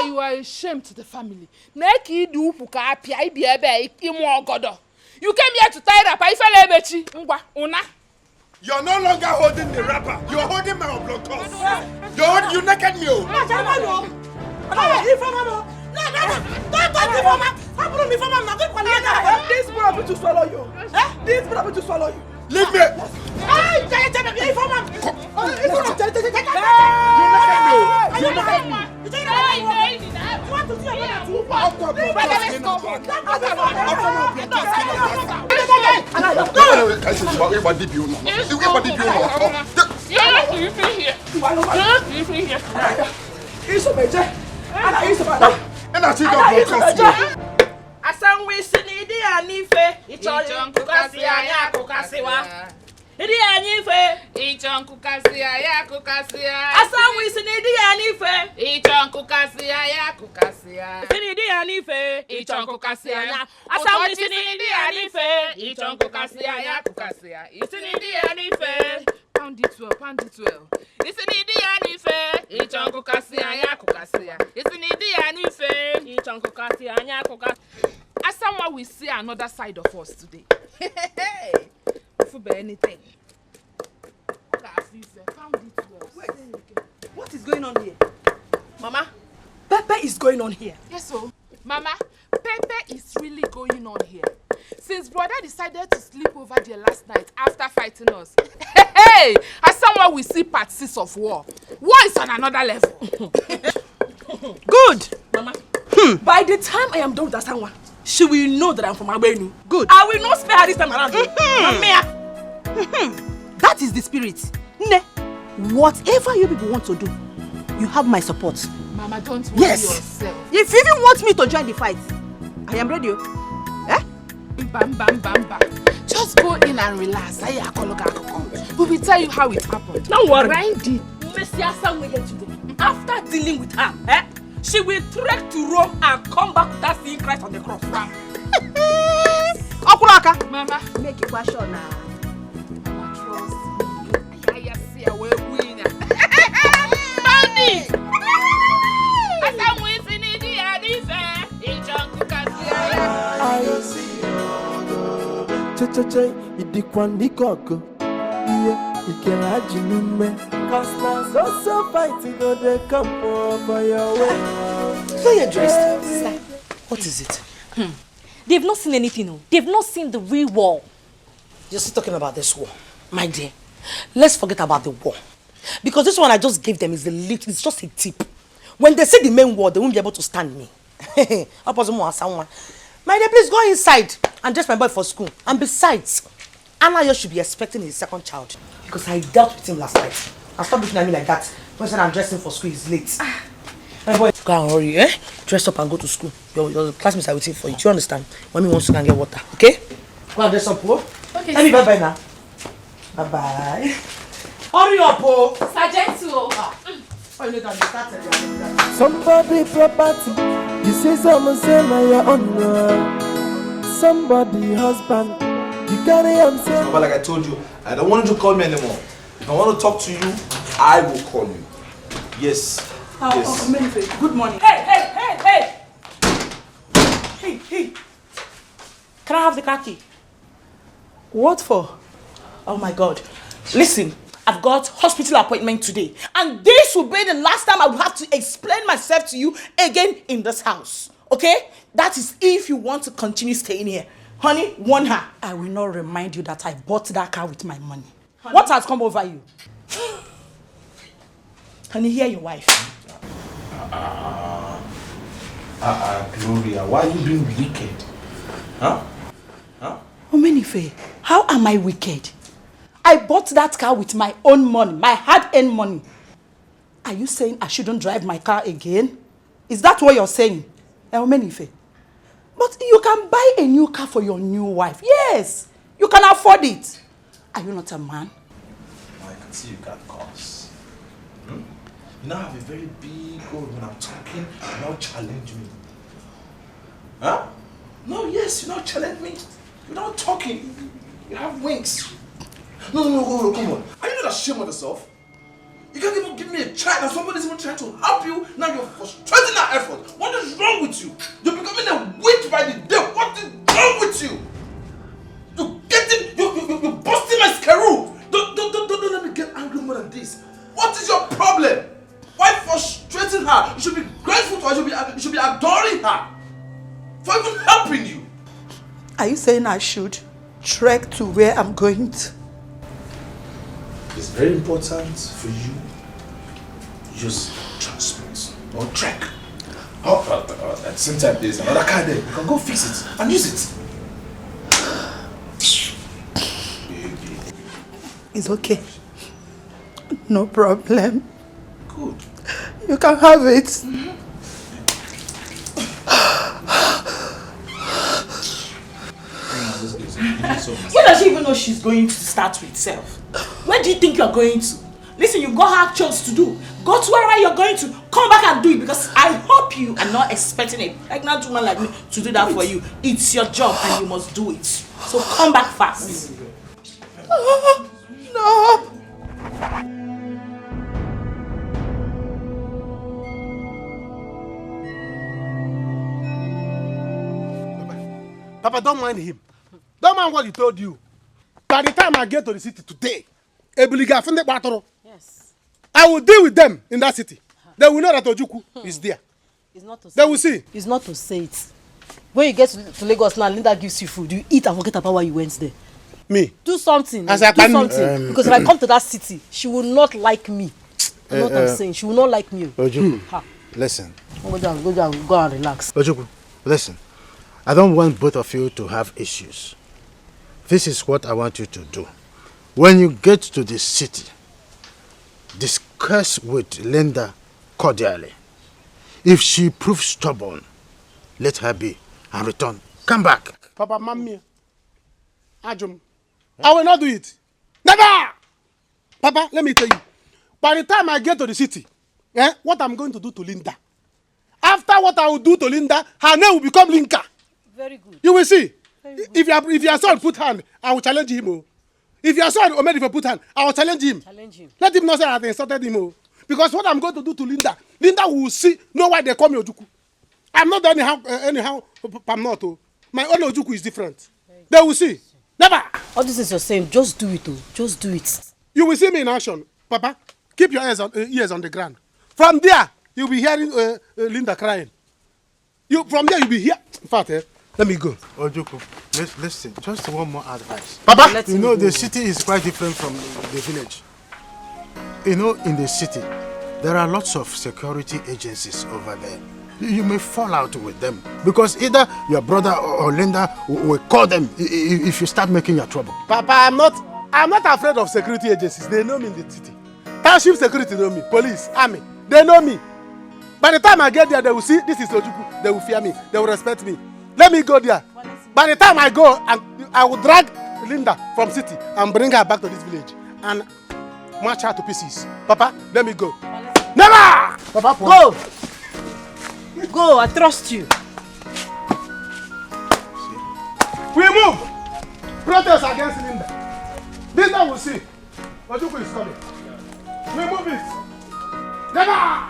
you are a shame to the family. You came here to tie up. You're no longer holding the wrapper. You're holding my oblongos. You naked me. This brother to swallow you. This brother to swallow you. Leave me. Asan we sinidi anife ichon kukasi aya kukasiwa idi anife ichon kukasi aya kukasiya asan we sinidi anife ichon kukasi aya kukasiya sinidi anife ichon kukasi aya asan we sinidi anife ichon kukasi aya kukasiya sinidi anife pound it well. Isn't it the anife? Ichonko kasia ya kukasia. Isn't it the anife? Ichonko kasia ya kukasia. As someone we see another side of us today. Hey, for anything. Pound it well. What is going on here? Mama, Pepe is going on here. Yes, so. Mama, Pepe is really going on here. Since brother decided to sleep over there last night after fighting us. Hey, as someone we see part 6 of war. War is on another level. Good, Mama. By the time I am done with Asanwa, she will know that I'm from Abenu. Good. I will not spare her this time around. That is the spirit. Whatever you people want to do, you have my support. Mama, don't worry yourself. If you even want me to join the fight, I am ready. Bam, bam, bam, bam. Just go in and relax. We will tell you how it happened. Don't worry. Grind it. Messi Asanwa here today. After dealing with her, she will trek to Rome and come back without seeing Christ on the cross. Okulaka. Mama, make it fashion now. Mama, trust me. I see a way winner. Bounty. So fighting go they come over your way. So you're dressed. Sister, what is it? They've not seen anything. No. They've not seen the real war. You're still talking about this war. My dear, let's forget about the war. Because this one I just gave them is it's just a tip. When they see the main war, they won't be able to stand me. My dear, please go inside and dress my boy for school. And besides, Anayo should be expecting his second child. Because I dealt with him last night. And stop looking at me like that. When I said I'm dressing for school, it's late. My boy, go and hurry, dress up and go to school. Your classmates are waiting for you. Do you understand? Mommy wants to go and get water, okay? Go and dress up, oh. Okay. Tell me bye-bye now. Bye-bye. Hurry up, oh. Sergeant, somebody property. You say someone say my your own. Somebody husband. You carry him say. But like I told you, I don't want you to call me anymore. If I want to talk to you, I will call you. Yes. Yes. Good morning. Hey. Can I have the car key? What for? Oh my God. Listen, I've got hospital appointment today. And this will be the last time I will have to explain myself to you again in this house. Okay? That is if you want to continue staying here. Honey, warn her. I will not remind you that I bought that car with my money. Honey. What has come over you? Honey, hear your wife. Gloria, why are you being wicked? Huh? Omenife, how am I wicked? I bought that car with my own money, my hard-earned money. Are you saying I shouldn't drive my car again? Is that what you're saying? Elmenife? But you can buy a new car for your new wife. Yes, you can afford it. Are you not a man? I can see you got cars. You now have a very big goal when I'm talking. You now challenge me. Huh? No, yes, you now challenge me. You're not talking. You have wings. No, come on. Are you not ashamed of yourself? You can't even give me a chance and somebody's even trying to help you. Now you're frustrating our effort. What is wrong with you? You're becoming a witch by the day. What is wrong with you? You're busting my scaroo. Don't let me get angry more than this. What is your problem? Why frustrating her? You should be grateful to her. You should be adoring her for even helping you. Are you saying I should trek to where I'm going to? It's very important for you to use transport or trek. At the same time, there's another car there. You can go fix it and use it. It's okay. No problem. Good. You can have it. Where does she even know she's going to start with self? Where do you think you're going to? Listen, you got her chores to do. Go to wherever you're going to. Come back and do it because I hope you are not expecting a pregnant woman like me to do that for you. It's your job and you must do it. So come back fast. No. Papa, don't mind him. Don't mind what he told you. By the time I get to the city today, yes, I will deal with them in that city. They will know that Ojuku is there. It's not to say they will see. It's not to say it. When you get to Lagos now, Linda gives you food. You eat and forget about why you went there. Me? Do something. As do I can, something. Because if I come to that city, she will not like me. You know what I'm saying? She will not like me. Ojuku, listen. Go down, go and relax. Ojuku, listen. I don't want both of you to have issues. This is what I want you to do. When you get to the city, discuss with Linda cordially. If she proves stubborn, let her be and return. Come back. Papa, Mammy, Ajum, I will not do it. Never! Papa, let me tell you. By the time I get to the city, what I'm going to do to Linda. After what I will do to Linda, her name will become Linka. Very good. You will see. If your son put hand, I will challenge him. Oh. If your son Omed if put hand, I will challenge him. Let him not say I have insulted him. Oh. Because what I'm going to do to Linda, Linda will know why they call me Ojuku. I'm not anyhow I'm not. Oh. My own Ojuku is different. They will see. Never. All this is you're saying, just do it. Oh. Just do it. You will see me in action. Papa, keep your ears on the ground. From there, you'll be hearing Linda crying. From there, you'll be here. In fact, let me go. Ojuku, listen, just one more advice. Papa, you know, the city is quite different from the village. You know, in the city, there are lots of security agencies over there. You may fall out with them because either your brother or Linda will call them if you start making your trouble. Papa, I'm not afraid of security agencies. They know me in the city. Township security know me. Police, army, they know me. By the time I get there, they will see this is Ojuku. They will fear me. They will respect me. Let me go there. By the time I go, I will drag Linda from city and bring her back to this village and march her to pieces. Papa, let me go. Never! Papa, go! Go, I trust you. We move! Protest against Linda. Linda will see. Ojuku is coming. We move it. Never!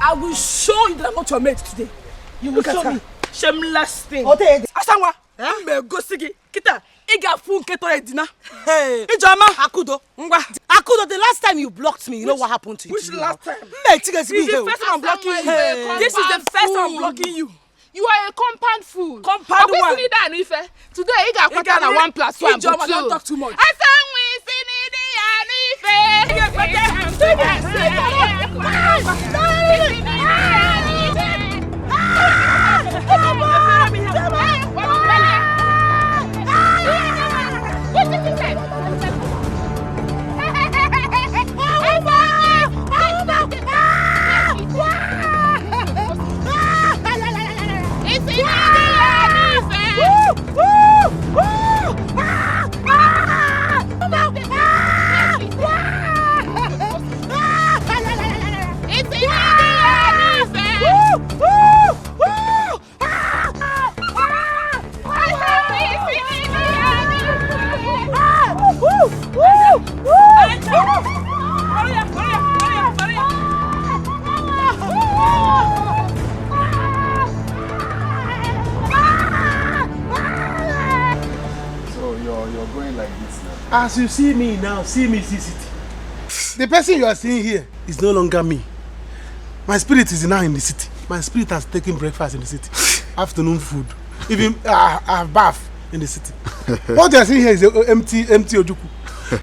I will show you that I'm not your mate today. You will show me. Shameless thing. Asanwa. Me go sigi. Kita. Iga fun keto edina. Hey. Ijama. Akudo. Ngwa. Akudo, the last time you blocked me, you know what happened to you? Which last time? This is the first time I'm blocking you. This is the first time I'm blocking you. You are a compound fool. Compound one. Today, you got quarter and 1 plus 1. Don't talk too much. As you see me now, see me see city. The person you are seeing here is no longer me. My spirit is now in the city. My spirit has taken breakfast in the city. Afternoon food. Even I have bath in the city. What you are seeing here is empty Ojuku.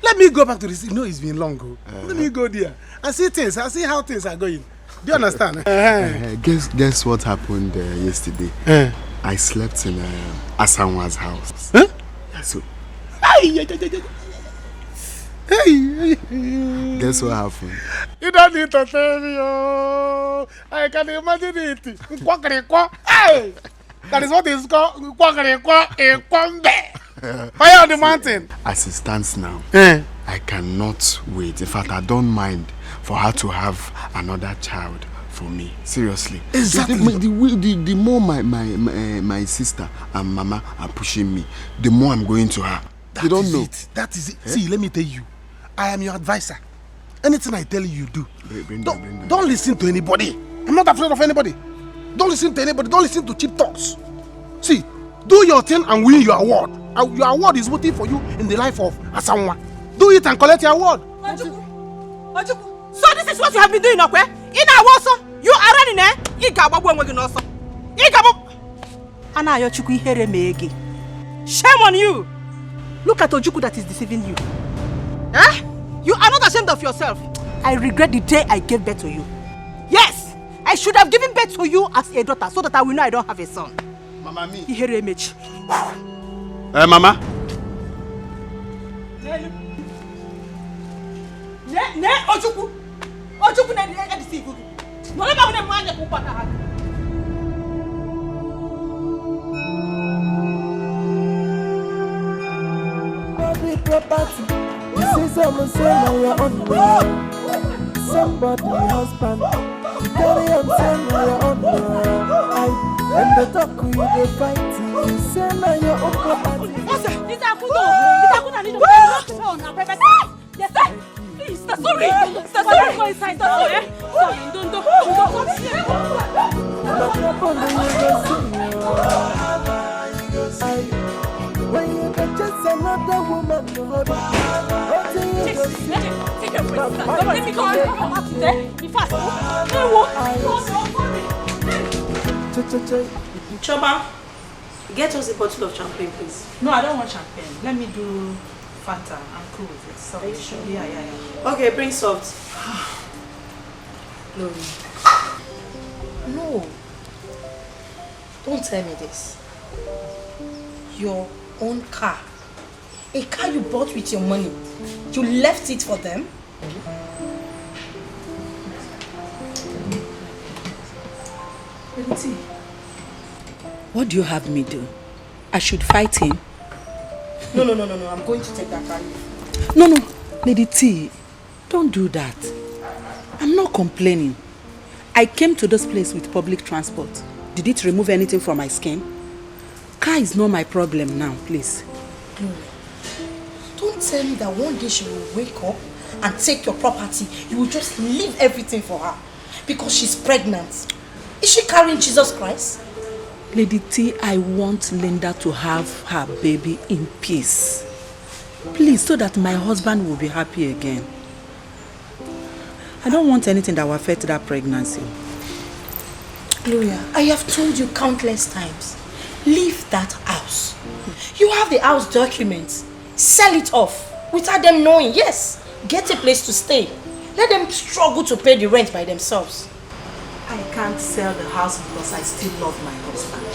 Let me go back to the city. No, it's been long ago. Let me go there and see things. I see how things are going. Do you understand? Guess what happened yesterday? I slept in Asanwa's house. Huh? Yeah, so. Hey. Guess what happened? You don't need to tell me. Oh, I can imagine it. Hey, that is what is called fire on the mountain. As it stands now, I cannot wait. In fact, I don't mind for her to have another child for me. Seriously. Exactly. The more my sister and mama are pushing me, the more I'm going to her. You don't know. That is it. See, let me tell you. I am your advisor. Anything I tell you, do. Don't listen to anybody. I'm not afraid of anybody. Don't listen to anybody. Don't listen to cheap talks. See, do your thing and win your award. Your award is waiting for you in the life of Asanwa. Do it and collect your award. Ojuku. So this is what you have been doing, okay? In our also, you are running there. Shame on you. Look at Ojuku that is deceiving you. Eh? You are not ashamed of yourself. I regret the day I gave birth to you. Yes, I should have given birth to you as a daughter so that I will know I don't have a son. Mama, me. Mama. Ojuku. Ojuku na deceive you. No let me mind you papa. Property. You see someone say now you're on the road. Somebody husband. You carry on saying now you're on the road. And the talk you they fight. You say now you're on property. This akudo need to go on private. Yes, please, sorry. Sorry for his side. Sorry. Don't. When you get just another woman, take your let me go. Be fast. Choma, get us a bottle of champagne, please. No, I don't want champagne. Let me do Fanta. I'm cool with it. So, are you sure? Yeah. Okay, bring soft. No. Don't tell me this. Your own car. A car you bought with your money. You left it for them? What do you have me do? I should fight him? No. I'm going to take that car. No. Lady T, don't do that. I'm not complaining. I came to this place with public transport. Did it remove anything from my skin? Car is not my problem now, please. No. Don't tell me that one day she will wake up and take your property. You will just leave everything for her because she's pregnant. Is she carrying Jesus Christ? Lady T, I want Linda to have her baby in peace. Please, so that my husband will be happy again. I don't want anything that will affect that pregnancy. Gloria, I have told you countless times. Leave that house. You have the house documents. Sell it off without them knowing. Yes, get a place to stay. Let them struggle to pay the rent by themselves. I can't sell the house because I still love my husband.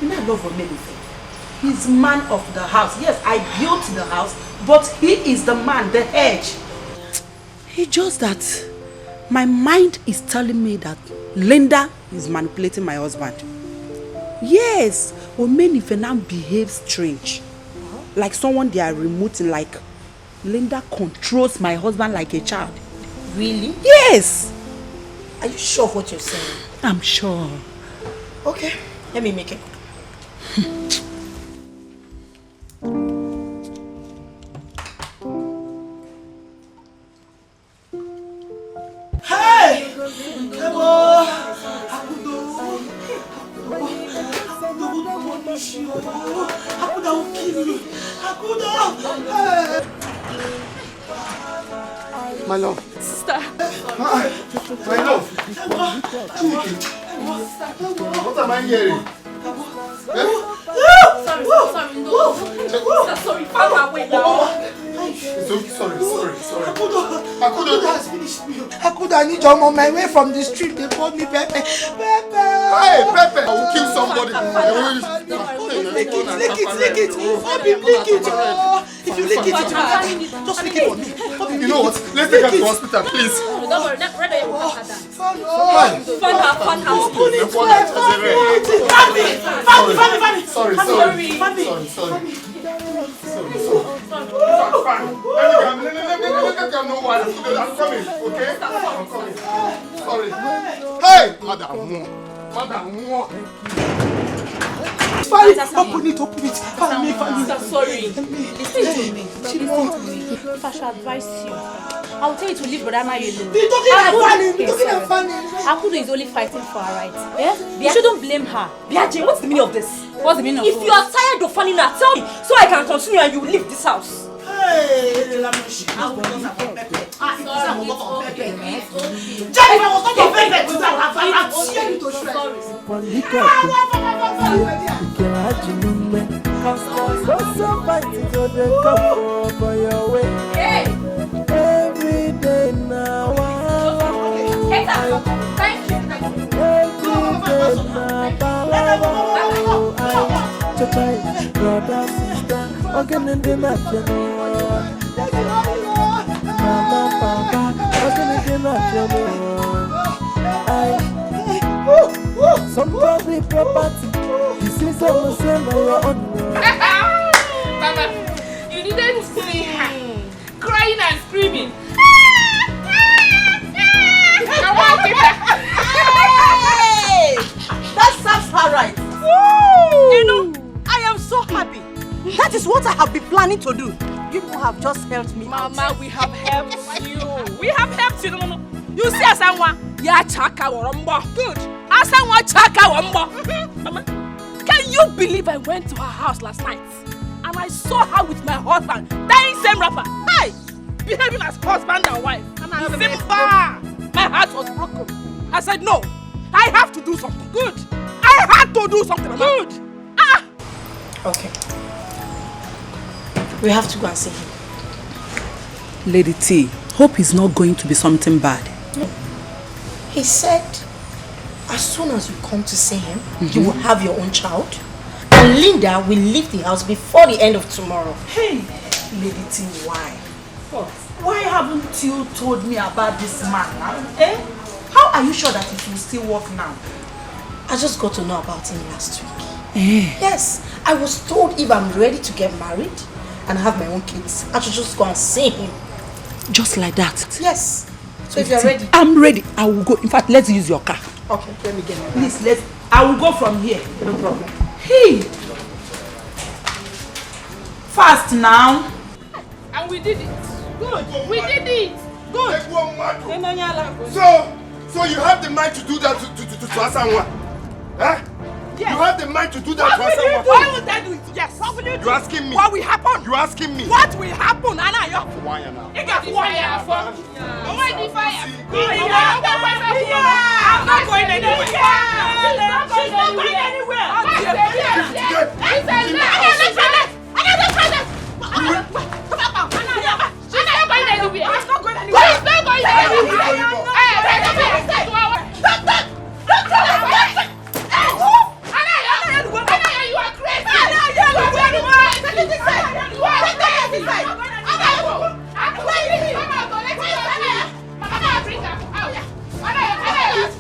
You know I love Omelife. He's man of the house. Yes, I built the house, but he is the man, the head. It's just that my mind is telling me that Linda is manipulating my husband. Yes, Omelife now behaves strange. Like someone they are remoting, like Linda controls my husband like a child. Really? Yes. Are you sure of what you're saying? I'm sure. Okay, let me make it. Hey! I My love. Sister. My love. What am I hearing? Sorry, no. Sorry, find her way now. It's okay, sorry. Akudo has finished me. Akudo, I need your mom. My way from the street, they called me Pepe. Pepe! Hey, Pepe! I will kill somebody. Lick it. Bobby, lick it. If you lick it, just lick it for me. You know what? Let's take her to the hospital, please. Don't worry, that brother will have her. Fun her. Sorry. Let them know why I'm coming, okay? I'm coming. Sorry. Hey! Madam. Open it. Fanny. Sorry. Listen to me. If I should advise you, I'll tell you to leave Brother Mayu alone. We're talking about Fanny. Akudo is only fighting for her rights. Yeah? You shouldn't blame her. Biaji, what's the meaning of this? What's the meaning of If you are tired of Fanny now, tell me so I can continue and you will leave this house. Hey, I was not every day now. Thank you. Brother, sister, again in the Mama, Papa, again in the somebody property. This is almost your own. Mama, you didn't see her crying and screaming. Hey! That serves her right. You know, I am so happy. That is what I have been planning to do. You people have just helped me. Mama, we have helped you. We have helped you. No. You see Asanwa? Ya chaka waramba. Good. Asanwa chaka waramba. Mama, can you believe I went to her house last night and I saw her with my husband, dying same rapper? Hey, behaving as husband and wife. Simba. My heart was broken. I said no. I have to do something. Good. I had to do something. Mama. Good. Okay. We have to go and see him. Lady T, hope he's not going to be something bad. He said, as soon as you come to see him, you will have your own child. And Linda will leave the house before the end of tomorrow. Hey, Lady T, why? What? Why haven't you told me about this man now? How are you sure that it will still work now? I just got to know about him last week. Yes, I was told if I'm ready to get married and have my own kids, I should just go and see him. Just like that? Yes. So if you're ready. I'm ready. I will go. In fact, let's use your car. Okay, let me get my car. Please, I will go from here. No problem. Hey! Fast now. And we did it. Good. We did it. Good. So you have the mind to do that to Asanwa? Huh? Yes. You have the mind to do that to Asanwa? Why would I do it? Yes. What will you do? You're asking me. What will happen? You're asking me. What will happen? Anayo. Why now? You got fire for. Why the fire? I'm not going anywhere. She's not going anywhere.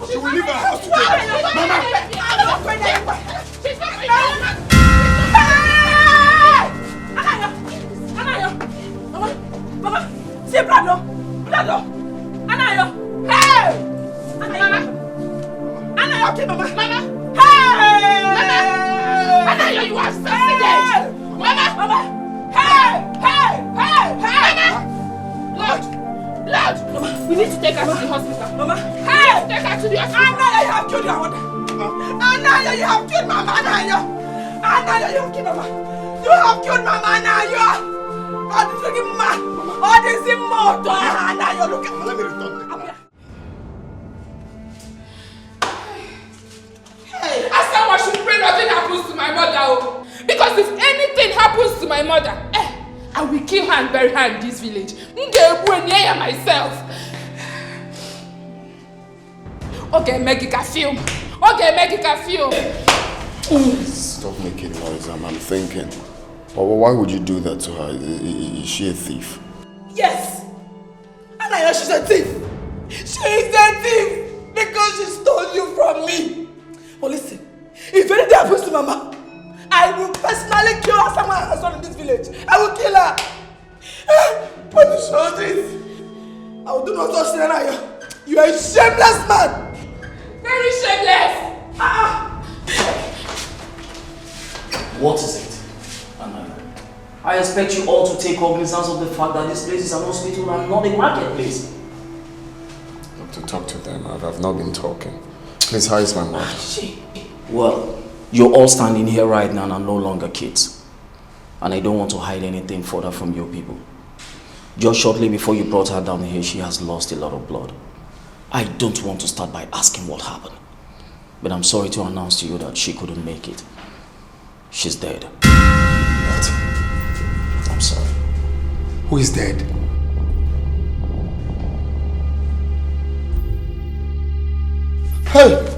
She will leave her house today. Mama! I'm not going anywhere. She's not going anywhere. Mama, see blood, Anayo, hey, Anayo, okay, Mama, hey, Anayo, you are succeeded, Mama, hey, blood, Mama, we need to take her to the hospital, Mama, hey, take her to the hospital. Anayo, you have killed your mother. Anayo, you have killed Mama. Anayo, you have killed Mama. You You have killed Mama now. You are. Oh, this fucking man. Oh, this is more. Now you're looking. Let me return the car. Asawa should pray nothing happens to my mother. Because if anything happens to my mother, I will kill her and bury her in this village. Myself. Okay, make it a film. Okay, make it a film. Stop making noise. I'm thinking. Well, why would you do that to her? Is she a thief? Yes. And I know she's a thief. She is a thief because she stole you from me. But listen, if anything happens to Mama, I will personally kill her someone has done in this village. I will kill her. What is all this? I will do not touch Nana. You are a shameless man. Very shameless. What is it, Anaya? I expect you all to take cognizance of the fact that this place is an hospital and not a marketplace. To talk to them. I've not been talking. Please, how is my mother? Well, you're all standing here right now and are no longer kids. And I don't want to hide anything further from your people. Just shortly before you brought her down here, she has lost a lot of blood. I don't want to start by asking what happened. But I'm sorry to announce to you that she couldn't make it. She's dead. What? I'm sorry. Who is dead? Hey!